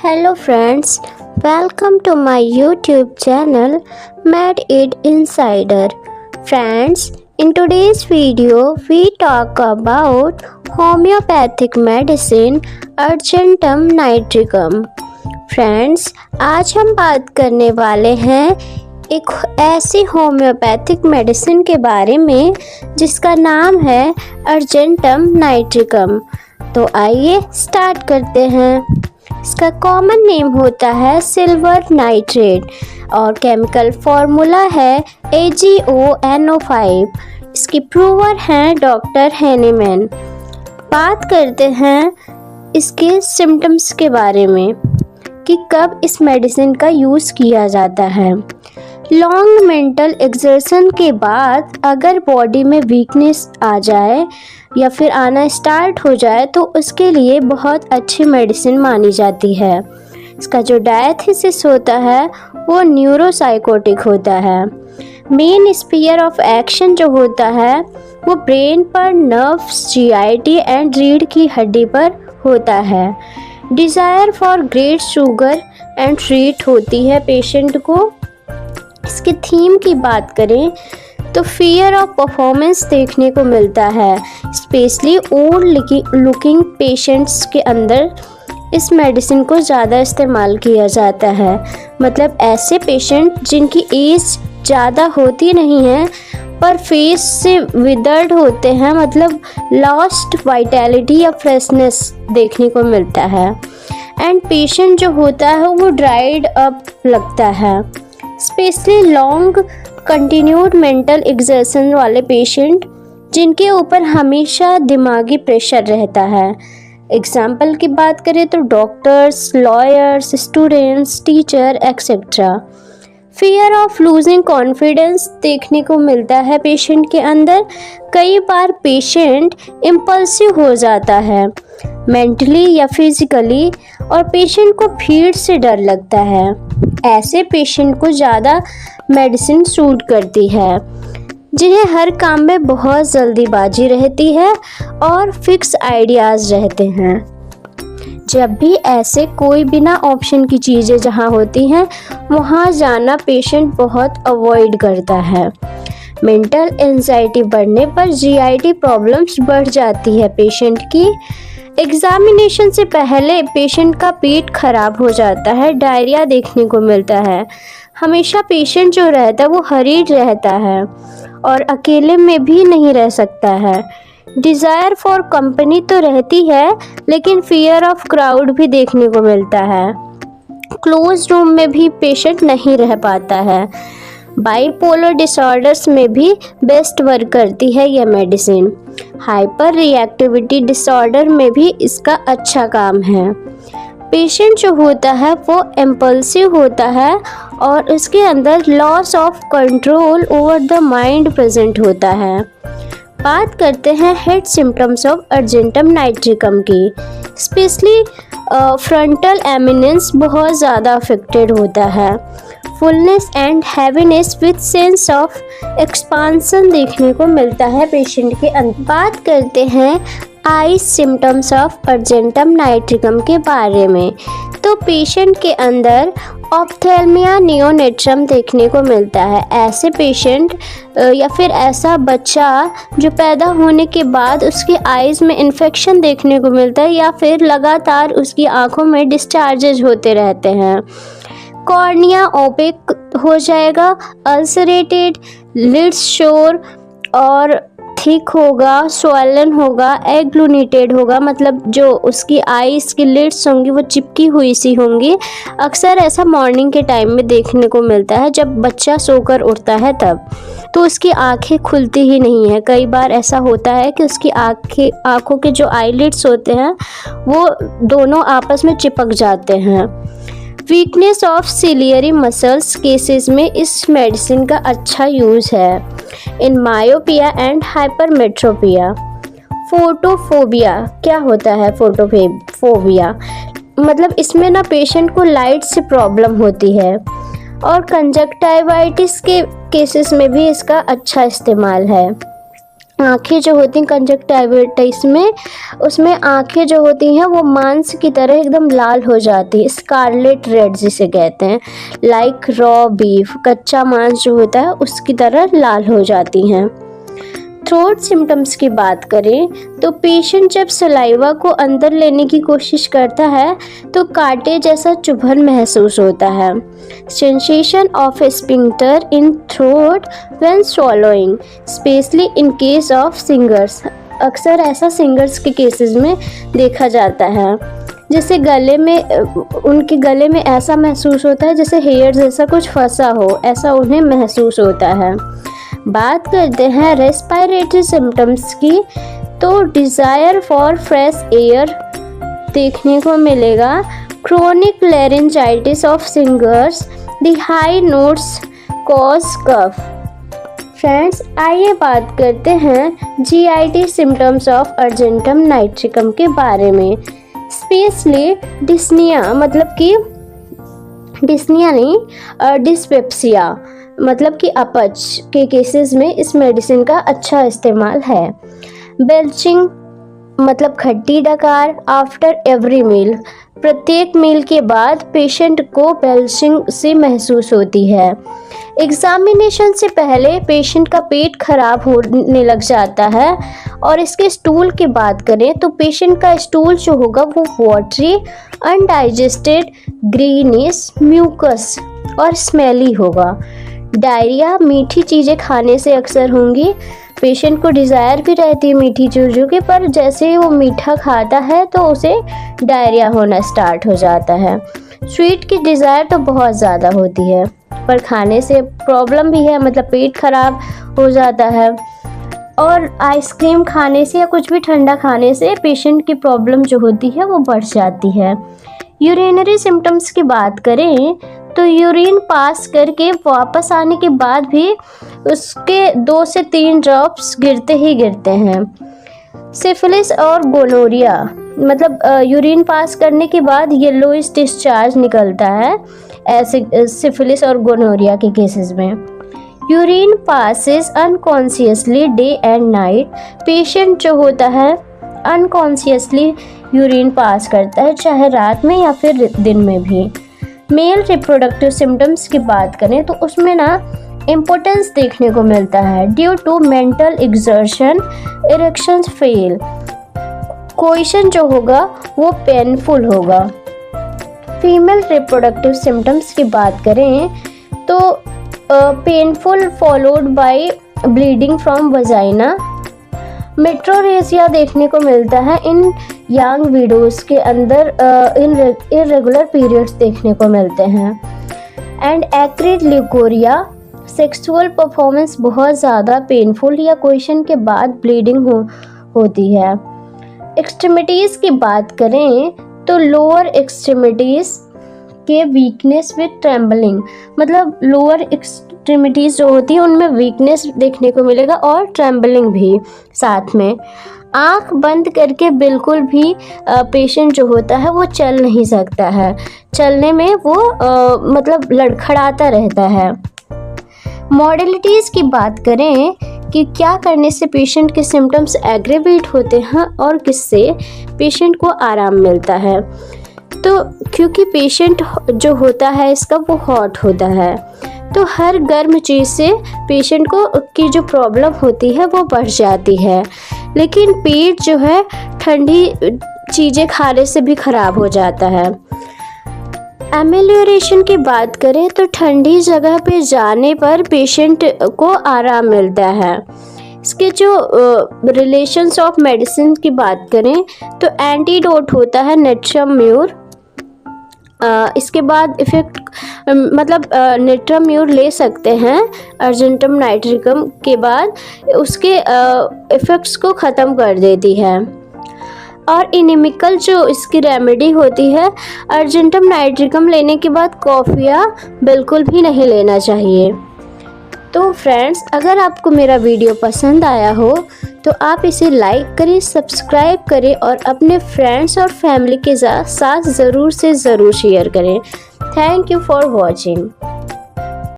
Hello friends, welcome to my YouTube channel MedAid Insider. Friends, in today's video we talk about homeopathic medicine Argentum nitricum. Friends, आज हम बात करने वाले हैं एक ऐसी होम्योपैथिक मेडिसिन के बारे में जिसका नाम है अर्जेंटम नाइट्रिकम। तो आइए स्टार्ट करते हैं। इसका कॉमन नेम होता है सिल्वर नाइट्रेट और केमिकल फॉर्मूला है AgONO5। इसकी प्रूवर हैं डॉक्टर हैनीमैन। बात करते हैं इसके सिम्टम्स के बारे में कि कब इस मेडिसिन का यूज़ किया जाता है। लॉन्ग मेंटल एक्सर्शन के बाद अगर बॉडी में वीकनेस आ जाए या फिर आना स्टार्ट हो जाए तो उसके लिए बहुत अच्छी मेडिसिन मानी जाती है। इसका जो डायथेसिस होता है वो न्यूरोसाइकोटिक होता है। मेन स्फीयर ऑफ एक्शन जो होता है वो ब्रेन पर, नर्व्स, GIT एंड रीढ़ की हड्डी पर होता है। Desire for great sugar and treat होती है पेशेंट को। इसके थीम की बात करें तो फियर ऑफ परफॉर्मेंस देखने को मिलता है, स्पेशली ओल्ड लुकिंग पेशेंट्स के अंदर इस मेडिसिन को ज़्यादा इस्तेमाल किया जाता है। मतलब ऐसे पेशेंट जिनकी एज ज़्यादा होती नहीं है पर फेस से विदर्ड होते हैं, मतलब लॉस्ट वाइटैलिटी या फ्रेशनेस देखने को मिलता है। एंड पेशेंट जो होता है वो ड्राइड अप लगता है, specially long continued mental exertion वाले पेशेंट जिनके ऊपर हमेशा दिमागी प्रेशर रहता है। एग्जाम्पल की बात करें तो doctors, lawyers, students, teacher etcetera. Fear of losing confidence देखने को मिलता है पेशेंट के अंदर। कई बार पेशेंट इम्पल्सिव हो जाता है मेंटली या फिजिकली और पेशेंट को भीड़ से डर लगता है। ऐसे पेशेंट को ज़्यादा मेडिसिन सूट करती है जिन्हें हर काम में बहुत जल्दीबाजी रहती है और फिक्स आइडियाज़ रहते हैं। जब भी ऐसे कोई बिना ऑप्शन की चीज़ें जहाँ होती हैं वहाँ जाना पेशेंट बहुत अवॉइड करता है। मेंटल एंजाइटी बढ़ने पर GIT प्रॉब्लम्स बढ़ जाती है पेशेंट की। एग्जामिनेशन से पहले पेशेंट का पेट खराब हो जाता है, डायरिया देखने को मिलता है। हमेशा पेशेंट जो रहता है वो हरीड रहता है और अकेले में भी नहीं रह सकता है। डिज़ायर फॉर कंपनी तो रहती है लेकिन फियर ऑफ क्राउड भी देखने को मिलता है। क्लोज रूम में भी पेशेंट नहीं रह पाता है। बाइपोलर डिसऑर्डर्स में भी बेस्ट वर्क करती है यह मेडिसिन। हाइपर रिएक्टिविटी डिसऑर्डर में भी इसका अच्छा काम है। पेशेंट जो होता है वो इम्पल्सिव होता है और उसके अंदर loss of control over the mind present होता है। बात करते हैं head symptoms of argentum nitricum की। स्पेशली फ्रंटल एमिनेंस बहुत ज़्यादा अफेक्टेड होता है। Fullness and heaviness with sense of expansion देखने को मिलता है पेशेंट के अंदर। बात करते हैं आई सिम्टम्स ऑफ अर्जेंटम नाइट्रिकम के बारे में तो पेशेंट के अंदर ऑप्थेल्मिया नियोनेट्रम देखने को मिलता है। ऐसे पेशेंट या फिर ऐसा बच्चा जो पैदा होने के बाद उसकी आइज़ में इन्फेक्शन देखने को मिलता है या फिर लगातार उसकी आंखों में डिस्चार्जेज होते रहते हैं। कॉर्निया ओपेक हो जाएगा, अल्सरेटेड, लिड्स शोर और थिक होगा, स्वॉलन होगा, एग्लूनेटेड होगा, मतलब जो उसकी आईज की लिड्स होंगी वो चिपकी हुई सी होंगी। अक्सर ऐसा मॉर्निंग के टाइम में देखने को मिलता है जब बच्चा सोकर उठता है तब, तो उसकी आंखें खुलती ही नहीं है। कई बार ऐसा होता है कि उसकी आंखों के जो आईलिड्स होते हैं वो दोनों आपस में चिपक जाते हैं। Weakness of ciliary muscles cases में इस मेडिसिन का अच्छा यूज़ है। इन मायोपिया एंड हाइपरमेट्रोपिया। फोटोफोबिया क्या होता है? फोटोफोबिया मतलब इसमें ना पेशेंट को लाइट से प्रॉब्लम होती है और कंजक्टिवाइटिस के केसेस में भी इसका अच्छा इस्तेमाल है। आँखें जो होती हैं कंजक्टिविटिस में, उसमें आँखें जो होती हैं वो मांस की तरह एकदम लाल हो जाती है, स्कारलेट रेड जिसे कहते हैं, लाइक रॉ बीफ, कच्चा मांस जो होता है उसकी तरह लाल हो जाती हैं। थ्रोट सिम्टम्स की बात करें तो पेशेंट जब सलाइवा को अंदर लेने की कोशिश करता है तो कांटे जैसा चुभन महसूस होता है। Sensation of sphincter in throat when swallowing, specially in case of singers, अक्सर ऐसा सिंगर्स के केसेस में देखा जाता है, जैसे गले में, उनके गले में ऐसा महसूस होता है जैसे हेयर जैसा कुछ फंसा हो, ऐसा उन्हें महसूस होता है। बात करते हैं रेस्पिरेटरी सिम्टम्स की, तो डिज़ायर फॉर फ्रेश एयर देखने को मिलेगा। Chronic laryngitis of singers, the high notes cause cough. Friends, आइए बात करते हैं GIT symptoms of argentum nitricum के बारे में। स्पेशली डिस्निया, मतलब कि डिस्निया नहीं, डिस्पेप्सिया मतलब कि अपच के केसेस में इस मेडिसिन का अच्छा इस्तेमाल है। बेल्चिंग मतलब खट्टी डकार आफ्टर एवरी मील, प्रत्येक मील के बाद पेशेंट को बेल्चिंग से महसूस होती है। एग्जामिनेशन से पहले पेशेंट का पेट खराब होने लग जाता है। और इसके स्टूल की बात करें तो पेशेंट का स्टूल जो होगा वो वाटरी, अनडाइजेस्टेड, ग्रीनिश, म्यूकस और स्मेली होगा। डायरिया मीठी चीज़ें खाने से अक्सर होंगी। पेशेंट को डिज़ायर भी रहती है मीठी चीज़ों की, पर जैसे ही वो मीठा खाता है तो उसे डायरिया होना स्टार्ट हो जाता है। स्वीट की डिज़ायर तो बहुत ज़्यादा होती है, पर खाने से प्रॉब्लम भी है, मतलब पेट खराब हो जाता है। और आइसक्रीम खाने से या कुछ भी ठंडा खाने से पेशेंट की प्रॉब्लम जो होती है वो बढ़ जाती है। यूरिनरी सिम्टम्स की बात करें तो यूरिन पास करके वापस आने के बाद भी उसके 2 से 3 ड्रॉप्स गिरते ही गिरते हैं। सिफिलिस और गोनोरिया, मतलब यूरिन पास करने के बाद येलोइश डिस्चार्ज निकलता है, ऐसे सिफिलिस और गोनोरिया के केसेस में। Urine passes unconsciously day and night, patient जो होता है अनकॉन्शियसली यूरिन पास करता है, चाहे रात में या फिर दिन में भी। मेल रिप्रोडक्टिव सिम्टम्स की बात करें तो उसमें ना इम्पोर्टेंस देखने को मिलता है। Due to mental exertion erections fail, coition जो होगा वो पेनफुल होगा। फीमेल रिप्रोडक्टिव सिम्टम्स की बात करें तो painful followed by bleeding from vagina. Metrorrhagia देखने को मिलता है इन यंग विडोज़ के अंदर, इरेगुलर पीरियड्स देखने को मिलते हैं। And acrid leucorrhoea, sexual performance बहुत ज़्यादा पेनफुल या क्वेश्चन के बाद ब्लीडिंग होती है। एक्सट्रीमिटीज़ की बात करें तो लोअर एक्सट्रीमिटीज़ के वीकनेस विद ट्रेम्बलिंग, मतलब लोअर एक्सट्रीमिटीज़ जो होती है उनमें वीकनेस देखने को मिलेगा और ट्रेम्बलिंग भी साथ में। आँख बंद करके बिल्कुल भी पेशेंट जो होता है वो चल नहीं सकता है, चलने में वो मतलब लड़खड़ाता रहता है। मॉडलिटीज़ की बात करें कि क्या करने से पेशेंट के सिम्टम्स एग्रेवेट होते हैं और किससे पेशेंट को आराम मिलता है, तो क्योंकि पेशेंट जो होता है इसका वो हॉट होता है, तो हर गर्म चीज़ से पेशेंट को की जो प्रॉब्लम होती है वो बढ़ जाती है। लेकिन पेट जो है ठंडी चीज़ें खाने से भी ख़राब हो जाता है। एमेलियोरेशन की बात करें तो ठंडी जगह पे जाने पर पेशेंट को आराम मिलता है। इसके जो रिलेशंस ऑफ मेडिसिन की बात करें तो एंटीडोट होता है नेट्रम्यूर। इसके बाद इफेक्ट मतलब नेट्रम्यूर ले सकते हैं अर्जेंटम नाइट्रिकम के बाद, उसके इफ़ेक्ट्स को ख़त्म कर देती है। और इनिमिकल जो इसकी रेमेडी होती है, अर्जेंटम नाइट्रिकम लेने के बाद कॉफिया बिल्कुल भी नहीं लेना चाहिए। तो फ्रेंड्स, अगर आपको मेरा वीडियो पसंद आया हो तो आप इसे लाइक करें, सब्सक्राइब करें और अपने फ्रेंड्स और फैमिली के साथ ज़रूर से ज़रूर शेयर करें। Thank you for watching.